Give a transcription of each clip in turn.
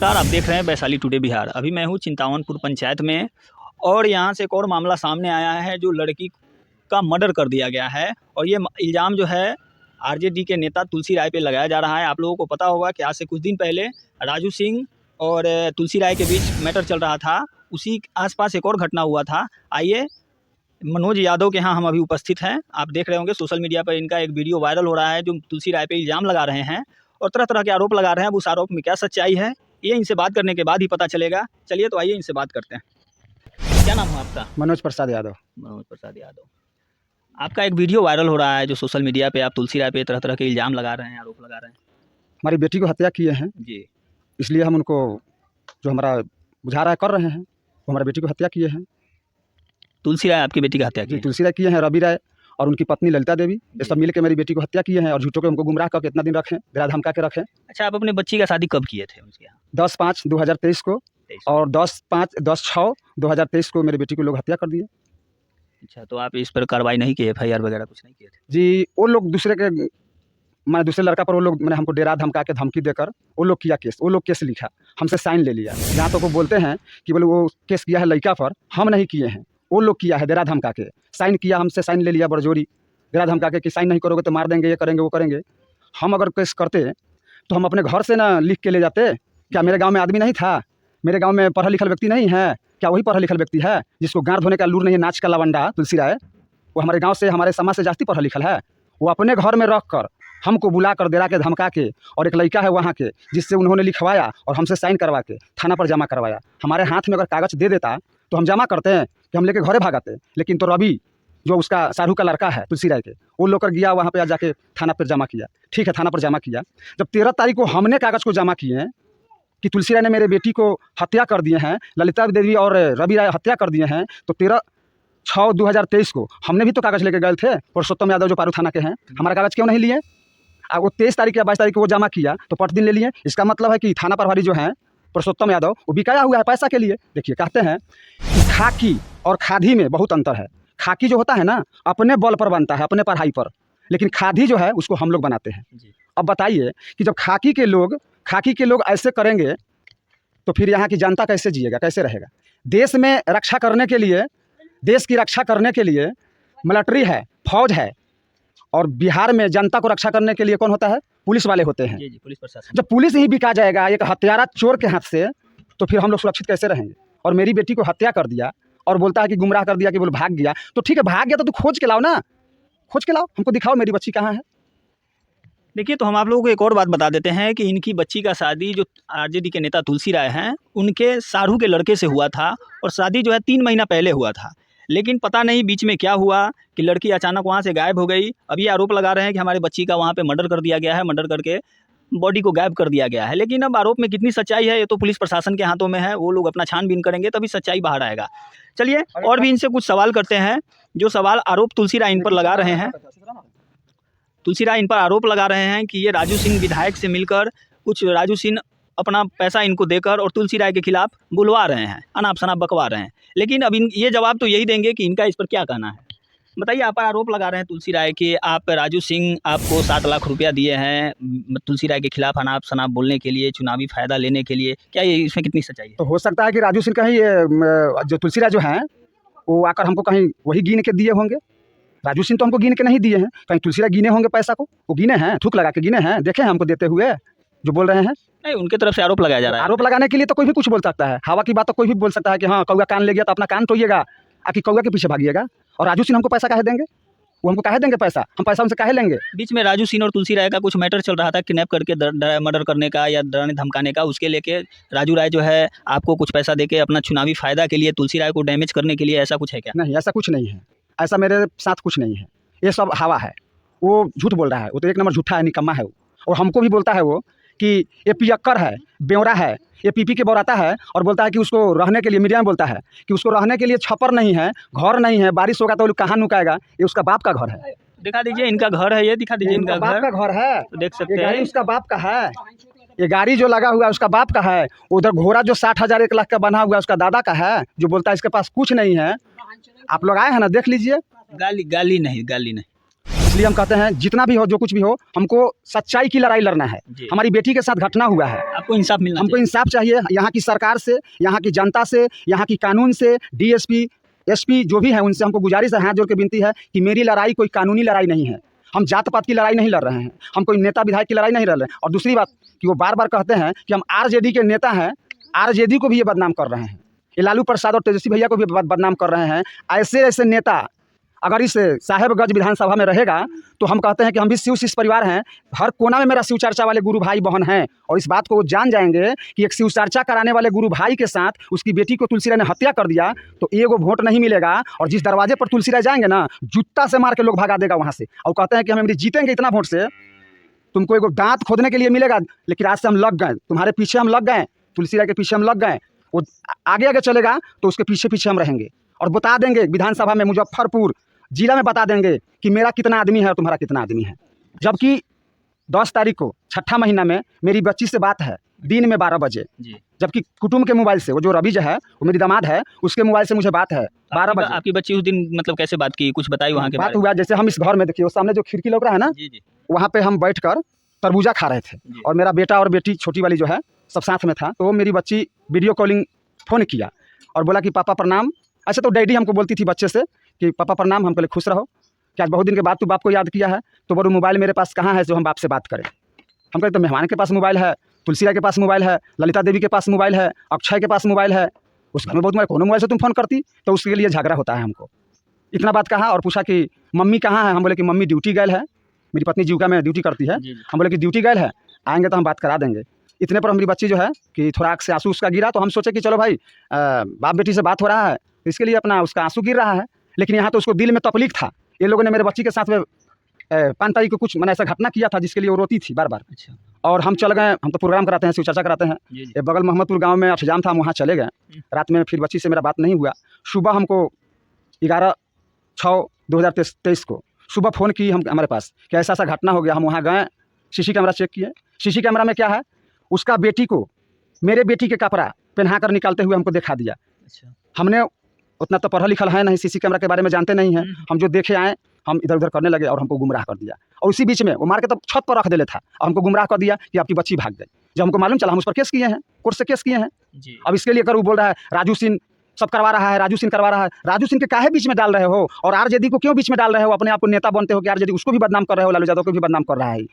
नमस्कार, आप देख रहे हैं वैशाली टुडे बिहार। अभी मैं हूँ चिंतावनपुर पंचायत में और यहाँ से एक और मामला सामने आया है जो लड़की का मर्डर कर दिया गया है। और ये इल्ज़ाम जो है आरजेडी के नेता तुलसी राय पे लगाया जा रहा है। आप लोगों को पता होगा कि आज से कुछ दिन पहले राजू सिंह और तुलसी राय के बीच मैटर चल रहा था, उसी आसपास एक और घटना हुआ था। आइए, मनोज यादव के यहाँ हम अभी उपस्थित हैं। आप देख रहे होंगे सोशल मीडिया पर इनका एक वीडियो वायरल हो रहा है जो तुलसी राय पे इल्ज़ाम लगा रहे हैं और तरह तरह के आरोप लगा रहे हैं। अब उस आरोप में क्या सच्चाई है ये इनसे बात करने के बाद ही पता चलेगा। चलिए तो आइए इनसे बात करते हैं। क्या नाम है आपका? मनोज प्रसाद यादव। मनोज प्रसाद यादव। आपका एक वीडियो वायरल हो रहा है जो सोशल मीडिया पे आप तुलसी राय पे तरह तरह के इल्ज़ाम लगा रहे हैं, आरोप लगा रहे हैं। हमारी बेटी को हत्या किए हैं जी, इसलिए हम उनको जो हमारा बुझा रहा है कर रहे हैं। वो हमारी बेटी को हत्या किए हैं। तुलसी राय आपकी बेटी की हत्या की जी, है। तुलसी राय किए हैं, रवि राय और उनकी पत्नी ललिता देवी, ये सब मिल के मेरी बेटी को हत्या किए हैं और झूठों के हमको गुमराह करके इतना दिन रखें, डरा धमका के रखें। अच्छा, आप अपने बच्ची का शादी कब किए थे उनके यहाँ? 10/5/2023 को और 10/6/2023 को मेरी बेटी को लोग हत्या कर दिए। अच्छा, तो आप इस पर कार्रवाई नहीं की, FIR वगैरह कुछ नहीं किए थे? जी, वो लोग दूसरे लड़का पर वो लोग मैंने हमको डेरा धमका के धमकी देकर वो लोग किया केस, वो लोग केस लिखा, हमसे साइन ले लिया। जहाँ तक वो बोलते हैं कि बोले वो केस किया है लड़का पर, हम नहीं किए हैं, वो लोग किया है डेरा धमका के, साइन किया, हमसे साइन ले लिया बरजोरी, डेरा धमका के कि साइन नहीं करोगे तो मार देंगे, ये करेंगे वो करेंगे। हम अगर केस करते तो हम अपने घर से ना लिख के ले जाते। क्या मेरे गाँव में आदमी नहीं था? मेरे गाँव में पढ़ा लिखा व्यक्ति नहीं है? क्या वही पढ़ा लिखा व्यक्ति है जिसको गाँठ धोने का लूर नहीं है, नाच का लवंडा तुलसी राय? वो हमारे गाँव से, हमारे समाज से जास्ती पढ़ा लिखा है। वो अपने घर में रख कर हमको बुला कर डेरा के धमका के, और एक लड़का है वहाँ के जिससे उन्होंने लिखवाया और हमसे साइन करवा के थाना पर जमा करवाया। हमारे हाथ में अगर कागज़ दे देता तो हम जमा करते हैं कि हम लेके घरे भागाते। लेकिन तो रवि जो उसका शाहरुख का लड़का है तुलसी राय के, वो लोग कर गया वहाँ पे जाके थाना पर जमा किया। ठीक है, थाना पर जमा किया। जब 13 तारीख को हमने कागज़ को जमा किए हैं कि तुलसी राय ने मेरे बेटी को हत्या कर दिए हैं, ललिता देवी और रवि राय हत्या कर दिए हैं, तो 13/6/2023 को हमने भी तो कागज़ लेके गए थे। पुरुषोत्तम यादव जो पारू थाना के हैं, हमारा कागज़ क्यों नहीं लिए? वो 23 तारीख या 22 तारीख को वो जमा किया तो पट दिन ले लिए। इसका मतलब है कि थाना प्रभारी जो हैं पुरुषोत्तम यादव, वो बिकाया हुआ है पैसा के लिए। देखिए, कहते हैं कि खाकी और खादी में बहुत अंतर है। खाकी जो होता है ना, अपने बल पर बनता है, अपने पढ़ाई पर, लेकिन खादी जो है उसको हम लोग बनाते हैं। अब बताइए कि जब खाकी के लोग ऐसे करेंगे तो फिर यहाँ की जनता कैसे जिएगा, कैसे रहेगा? देश में रक्षा करने के लिए, देश की रक्षा करने के लिए मिलिट्री है, फौज है, और बिहार में जनता को रक्षा करने के लिए कौन होता है? पुलिस वाले होते हैं। जी, पुलिस प्रशासन। जब पुलिस ही बिका जाएगा एक हत्यारा चोर के हाथ से, तो फिर हम लोग सुरक्षित कैसे रहेंगे? और मेरी बेटी को हत्या कर दिया और बोलता है कि गुमराह कर दिया, कि बोल भाग गया। तो ठीक है, भाग गया तो तू खोज के लाओ ना, खोज के लाओ, हमको दिखाओ मेरी बच्ची कहाँ है। देखिए, तो हम आप लोगों को एक और बात बता देते हैं कि इनकी बच्ची का शादी जो आरजेडी के नेता तुलसी राय हैं उनके सारू के लड़के से हुआ था, और शादी जो है 3 महीना पहले हुआ था। लेकिन पता नहीं बीच में क्या हुआ कि लड़की अचानक वहाँ से गायब हो गई। अभी आरोप लगा रहे हैं कि हमारी बच्ची का वहाँ पे मर्डर कर दिया गया है, मर्डर करके बॉडी को गायब कर दिया गया है। लेकिन अब आरोप में कितनी सच्चाई है ये तो पुलिस प्रशासन के हाथों में है, वो लोग अपना छानबीन करेंगे तभी सच्चाई बाहर आएगा। चलिए और भी इनसे कुछ सवाल करते हैं। जो सवाल आरोप तुलसी राय इन पर लगा रहे हैं, तुलसी राय इन पर आरोप लगा रहे हैं कि ये राजू सिंह विधायक से मिलकर कुछ राजू सिंह अपना पैसा इनको देकर और तुलसी राय के खिलाफ बुलवा रहे हैं, अनाप शनाप बकवा रहे हैं। लेकिन अब ये जवाब तो यही देंगे कि इनका इस पर क्या कहना है। बताइए, आप पर आरोप लगा रहे हैं तुलसी राय कि आप राजू सिंह आपको 7 लाख रुपया दिए हैं तुलसी राय के खिलाफ अनाप शनाप बोलने के लिए, चुनावी फ़ायदा लेने के लिए। क्या ये इसमें कितनी सच्चाई है? तो हो सकता है कि राजू सिंह कहीं जो तुलसी राय जो हैं वो आकर हमको कहीं वही गिन के दिए होंगे। राजू सिंह तो हमको गिन के नहीं दिए हैं, कहीं तुलसी राय गिने होंगे पैसा को, वो गिने हैं, थूक लगा के गिने हैं, देखे हैं हमको देते हुए जो बोल रहे हैं। नहीं, उनके तरफ से आरोप लगाया जा रहा है। आरोप लगाने के लिए तो कोई भी कुछ बोल सकता है। हवा की बात तो कोई भी बोल सकता है कि हाँ कौवा कान ले गया तो अपना कान टोइएगा, आखिर कौवा के पीछे भागिएगा। और राजू सिंह हमको पैसा काहे देंगे? वो हमको काहे देंगे पैसा? हम पैसा उनसे काहे लेंगे? बीच में राजू सिंह और तुलसी राय का कुछ मैटर चल रहा था, किडनैप करके मर्डर करने का या डराने धमकाने का। उसके लेके राजू राय जो है आपको कुछ पैसा देके अपना चुनावी फ़ायदा के लिए तुलसी राय को डैमेज करने के लिए, ऐसा कुछ है क्या? नहीं, ऐसा कुछ नहीं है, ऐसा मेरे साथ कुछ नहीं है। ये सब हवा है, वो झूठ बोल रहा है, वो तो एक नंबर झूठा है, निकम्मा है वो। और हमको भी बोलता है वो कि ये पियक्कर है, बेवड़ा है, ये पीपी के बौराता है, और बोलता है कि उसको रहने के लिए, मीडिया में बोलता है कि उसको रहने के लिए छप्पर नहीं है, घर नहीं है, बारिश होगा तो कहाँ नुकाएगा। ये उसका बाप का घर है। दिखा दीजिए इनका घर है, ये दिखा दीजिए इनका बाप का घर है, तो देख सकते ये हैं। गाड़ी उसका बाप का है, ये गाड़ी जो लगा हुआ है उसका बाप का है। उधर घोड़ा जो 60,000 1 लाख का बना हुआ है उसका दादा का है, जो बोलता है इसके पास कुछ नहीं है। आप लोग आए हैं ना, देख लीजिए। गाली नहीं। इसलिए हम कहते हैं जितना भी हो, जो कुछ भी हो, हमको सच्चाई की लड़ाई लड़ना है। जी। हमारी बेटी के साथ घटना हुआ है, आपको इंसाफ मिलना हमको चाहिए। इंसाफ चाहिए यहाँ की सरकार से, यहाँ की जनता से, यहाँ की कानून से, डीएसपी एसपी जो भी है उनसे हमको गुजारिश है, हाथ जोड़ के विनती है कि मेरी लड़ाई कोई कानूनी लड़ाई नहीं है। हम जात पात की लड़ाई नहीं लड़ रहे हैं, हम कोई नेता विधायक की लड़ाई नहीं लड़ रहे हैं। और दूसरी बात कि वो बार बार कहते हैं कि हम आरजेडी के नेता हैं, आरजेडी को भी ये बदनाम कर रहे हैं, ये लालू प्रसाद और तेजस्वी भैया को भी बदनाम कर रहे हैं। ऐसे ऐसे नेता अगर इस साहेबगंज विधानसभा में रहेगा तो हम कहते हैं कि हम भी शिव शिष्य परिवार हैं, हर कोना में मेरा शिव चर्चा वाले गुरु भाई बहन हैं। और इस बात को वो जान जाएंगे कि एक शिव चर्चा कराने वाले गुरु भाई के साथ उसकी बेटी को तुलसी राय ने हत्या कर दिया तो एगो वोट नहीं मिलेगा। और जिस दरवाजे पर तुलसी राय जाएंगे ना, जूता से मार के लोग भगा देगा वहाँ से। और कहते हैं कि हम जीतेंगे इतना वोट से, तुमको एगो दांत खोदने के लिए मिलेगा। लेकिन आज से हम लग गए, तुम्हारे पीछे हम लग गए, तुलसी राय के पीछे हम लग गए। वो आगे आगे चलेगा तो उसके पीछे पीछे हम रहेंगे और बता देंगे विधानसभा में, मुजफ्फरपुर जिला में बता देंगे कि मेरा कितना आदमी है और तुम्हारा कितना आदमी है। जबकि 10 तारीख को 6ठा महीना में मेरी बच्ची से बात है दिन में 12 बजे, जबकि कुटुंब के मोबाइल से, वो जो रवि जो है वो मेरी दामाद है, उसके मोबाइल से मुझे बात है 12 बजे। आपकी बच्ची उस दिन मतलब कैसे बात की, कुछ बताई वहाँ के बात बारे में? हुआ जैसे हम इस घर में, देखिए वो सामने जो खिड़की लग रहा है ना, जी जी। वहाँ पे हम बैठ कर तरबूजा खा रहे थे और मेरा बेटा और बेटी छोटी वाली जो है सब साथ में था। तो मेरी बच्ची वीडियो कॉलिंग फ़ोन किया और बोला कि पापा प्रणाम। ऐसे तो डैडी हमको बोलती थी बच्चे से कि पापा प्रणाम। हम कहले खुश रहो, कि आज बहुत दिन के बाद तू बाप को याद किया है। तो बोलो मोबाइल मेरे पास कहाँ है जो हम बाप से बात करें। हम कहते तो मेहमान के पास मोबाइल है, तुलसी राय के पास मोबाइल है, ललिता देवी के पास मोबाइल है, अक्षय के पास मोबाइल है, उस घर में बहुत कौन मोबाइल से तुम फ़ोन करती। तो उसके लिए झगड़ा होता है हमको। इतना बात कहा और पूछा कि मम्मी कहाँ है। हम बोले कि मम्मी ड्यूटी गए है, मेरी पत्नी जीविका में ड्यूटी करती है। हम बोले कि ड्यूटी गए है, आएंगे तो हम बात करा देंगे। इतने पर हमारी बच्ची जो है कि थोड़ा आँख से आंसू उसका गिरा। तो हम सोचे कि चलो भाई बाप बेटी से बात हो रहा है, इसके लिए अपना उसका आंसू गिर रहा है। लेकिन यहाँ तो उसको दिल में तकलीफ था। ये लोगों ने मेरे बच्ची के साथ में 5 तारीख को कुछ मैंने ऐसा घटना किया था जिसके लिए वो रोती थी बार बार। अच्छा। और हम चल गए, हम तो प्रोग्राम कराते हैं, शिव चर्चा कराते हैं। ये बगल मोहम्मदपुर गांव में अठजाम था, हम वहाँ चले गए। रात में फिर बच्ची से मेरा बात नहीं हुआ। सुबह हमको 11/6/2023 को सुबह फ़ोन की हमारे पास कि ऐसा ऐसा घटना हो गया। हम वहाँ गए, सीसी कैमरा चेक किए। सीसी कैमरा में क्या है, उसका बेटी को मेरे बेटी के कपड़ा पहना कर निकालते हुए हमको दिखा दिया। अच्छा। हमने हमने उतना तो पढ़ा लिखल है नहीं, सीसी कैमरा के बारे में जानते नहीं हैं। हम जो देखे आए हम इधर उधर करने लगे और हमको गुमराह कर दिया। और उसी बीच में वो मार के तो छत पर रख देले था और हमको गुमराह कर दिया कि आपकी बच्ची भाग गई। जब हमको मालूम चला हम उस पर केस किए हैं, कोर्ट से केस किए हैं। अब इसके लिए अगर वो बोल रहा है राजू सिंह सब करवा रहा है, राजू सिंह करवा रहा है, राजू सिंह के काहे बीच में डाल रहे हो और आरजेडी को क्यों बीच में डाल रहे हो? अपने आप को नेता बनते हो कि आरजेडी उसको भी बदनाम कर रहे हो, लालू यादव को भी बदनाम कर रहा है।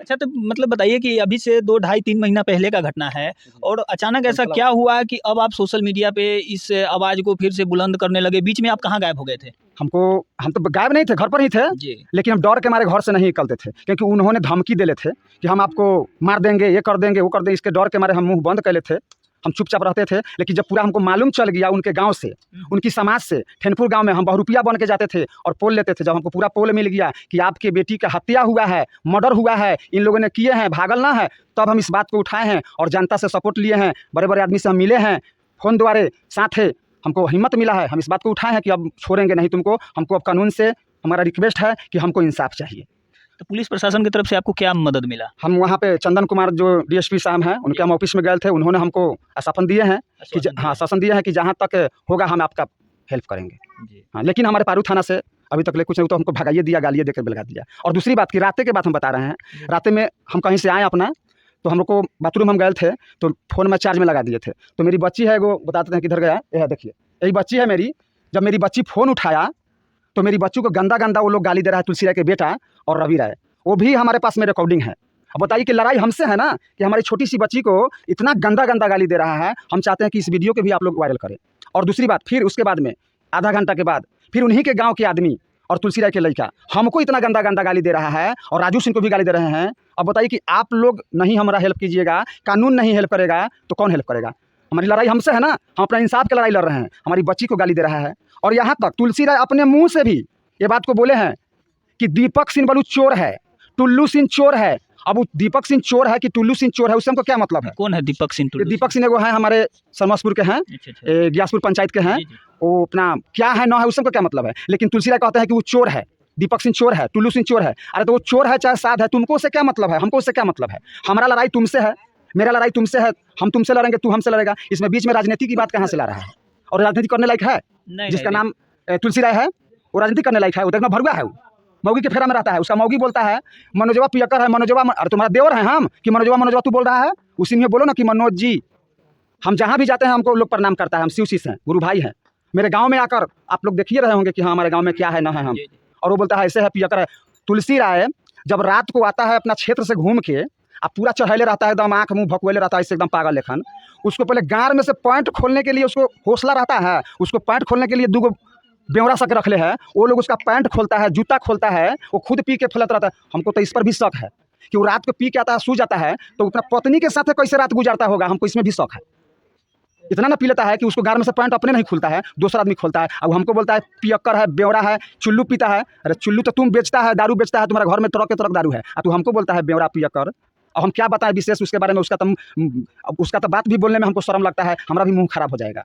अच्छा, तो मतलब बताइए कि अभी से 2 ढाई 3 महीना पहले का घटना है और अचानक ऐसा क्या हुआ कि अब आप सोशल मीडिया पे इस आवाज़ को फिर से बुलंद करने लगे? बीच में आप कहाँ गायब हो गए थे? हम तो गायब नहीं थे, घर पर ही थे। जी। लेकिन हम डर के हमारे घर से नहीं निकलते थे क्योंकि उन्होंने धमकी देले थे कि हम आपको मार देंगे, ये कर देंगे, वो कर देंगे। इसके डर के मारे हम मुंह बंद कर लेते थे, हम चुपचाप रहते थे। लेकिन जब पूरा हमको मालूम चल गया उनके गांव से, उनकी समाज से, ठेनपुर गांव में हम बहुरुपिया बन के जाते थे और पोल लेते थे। जब हमको पूरा पोल मिल गया कि आपके बेटी का हत्या हुआ है, मर्डर हुआ है, इन लोगों ने किए हैं, भागल ना है, तब हम इस बात को उठाए हैं और जनता से सपोर्ट लिए हैं। बड़े बड़े आदमी से हम मिले हैं, फ़ोन द्वारे साथ है, हमको हिम्मत मिला है। हम इस बात को उठाए हैं कि अब छोड़ेंगे नहीं तुमको। हमको अब कानून से हमारा रिक्वेस्ट है कि हमको इंसाफ चाहिए। तो पुलिस प्रशासन की तरफ से आपको क्या मदद मिला? हम वहाँ पे चंदन कुमार जो डीएसपी साहब हैं उनके हम ऑफिस में गए थे। उन्होंने हमको आश्वासन दिए हैं कि हाँ, आश्वासन दिए हैं कि जहाँ तक होगा हम आपका हेल्प करेंगे। हाँ, लेकिन हमारे पारू थाना से अभी तक ले कुछ नहीं, तो हमको भगाइए दिया, गालिए देकर भगा दिया। और दूसरी बात कि रात के बाद हम बता रहे हैं, रात में हम कहीं से आए अपना, तो हम लोग को बाथरूम हम गए थे तो फ़ोन में चार्ज में लगा दिए थे। तो मेरी बच्ची है वो बताते हैं किधर गया, यह देखिए यही बच्ची है मेरी। जब मेरी बच्ची फ़ोन उठाया तो मेरी बच्ची को गंदा गंदा वो लोग गाली दे रहा है, तुलसी राय के बेटा और रवि राय, वो भी हमारे पास में रिकॉर्डिंग है। अब बताइए कि लड़ाई हमसे है ना कि हमारी छोटी सी बच्ची को इतना गंदा गंदा गाली दे रहा है। हम चाहते हैं कि इस वीडियो के भी आप लोग वायरल करें। और दूसरी बात, फिर उसके बाद में आधा घंटा के बाद फिर उन्हीं के गाँव के आदमी और तुलसी राय के लड़का हमको इतना गंदा गंदा गाली दे रहा है और राजू सिंह को भी गाली दे रहे हैं। अब बताइए कि आप लोग नहीं हमारा हेल्प कीजिएगा, कानून नहीं हेल्प करेगा तो कौन हेल्प करेगा? हमारी लड़ाई हमसे है ना, हम अपना इंसाफ की लड़ाई लड़ रहे हैं। हमारी बच्ची को गाली दे रहा है और यहाँ तक तुलसी राय अपने मुँह से भी ये बात को बोले हैं कि दीपक सिंह बलू चोर है, टुल्लू सिंह चोर है। अब वो दीपक सिंह चोर है कि टुल्लू सिंह चोर है, उससे हमको क्या मतलब है? कौन है दीपक सिंह? दीपक सिंह वो है हमारे समसपुर के हैं, ग्यासपुर पंचायत के हैं। वो अपना क्या है ना है उससे हमको क्या मतलब है? लेकिन तुलसी राय कहते हैं कि वो चोर है, दीपक सिंह चोर है, टुल्लू सिंह चोर है। अरे तो वो चोर है चाहे साध है, तुमको उससे क्या मतलब है? हमको उससे क्या मतलब है? हमारा लड़ाई तुमसे है, मेरा लड़ाई तुमसे है, हम तुमसे लड़ेंगे, तू हमसे लड़ेगा। इसमें बीच में राजनीति की बात कहाँ से ला रहा है? और राजनीति करने लायक है? जिसका नाम तुलसी राय है वो राजनीति करने लायक है? वो देखना भरुआ है वो। मौगी के फेरा में रहता है। उसका मौगी बोलता है मनोजवा पियक्कर है, मनोजवा अरे तुम्हारा देवर है हम कि मनोजवा मनोजवा तू बोल रहा है। उसी में बोलो ना कि मनोज जी। हम जहाँ भी जाते हैं हमको लोग प्रणाम करता है, हम शिव शिष्य हैं, गुरु भाई हैं। मेरे गाँव में आकर आप लोग देखिए रहे होंगे कि हाँ हमारे गाँव में क्या है ना है हम। और वो बोलता है ऐसे है पियक्कर है। तुलसी राय जब रात को आता है अपना क्षेत्र से घूम के, अब पूरा चढ़ैले रहता है, एकदम आँख मुँह भकुएले रहता है, इससे एकदम पागल लेखन। उसको पहले गार में से पैंट खोलने के लिए उसको हौसला रहता है। उसको पैंट खोलने के लिए 2 बेवड़ा सक रख ले है। वो लोग उसका पैंट खोलता है, जूता खोलता है, वो खुद पी के फैलत रहता है। हमको तो इस पर भी शक है कि वो रात को पी के आता है, सो जाता है, तो अपना पत्नी के साथ कैसे रात गुजारता होगा। हमको इसमें भी शक है। इतना ना पी लेता है कि उसको गार में से पैंट अपने नहीं खुलता है, दूसरा आदमी खोलता है। अब हमको बोलता है पियक्कर है, बेवड़ा है, चुल्लू पीता है। अरे चुल्लू तो तुम बेचता है, दारू बेचता है, तुम्हारे घर में तरह के तरह दारू है, और तू हमको बोलता है बेवड़ा पियक्कर। अब हम क्या बताएं विशेष उसके बारे में। उसका तो बात भी बोलने में हमको शर्म लगता है, हमारा भी मुंह खराब हो जाएगा।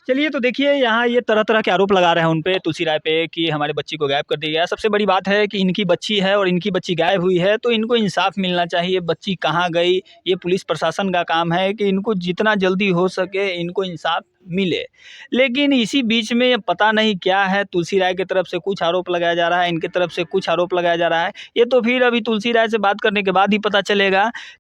चलिए, तो देखिए यहाँ ये तरह तरह के आरोप लगा रहे हैं उन पे, तुलसी राय पे, कि हमारे बच्ची को गायब कर दिया गया। सबसे बड़ी बात है कि इनकी बच्ची है और इनकी बच्ची गायब हुई है, तो इनको इंसाफ मिलना चाहिए। बच्ची कहाँ गई, ये पुलिस प्रशासन का काम है कि इनको जितना जल्दी हो सके इनको इंसाफ मिले। लेकिन इसी बीच में ये पता नहीं क्या है, तुलसी राय की तरफ से कुछ आरोप लगाया जा रहा है, इनकी तरफ से कुछ आरोप लगाया जा रहा है। ये तो फिर अभी तुलसी राय से बात करने के बाद ही पता चलेगा।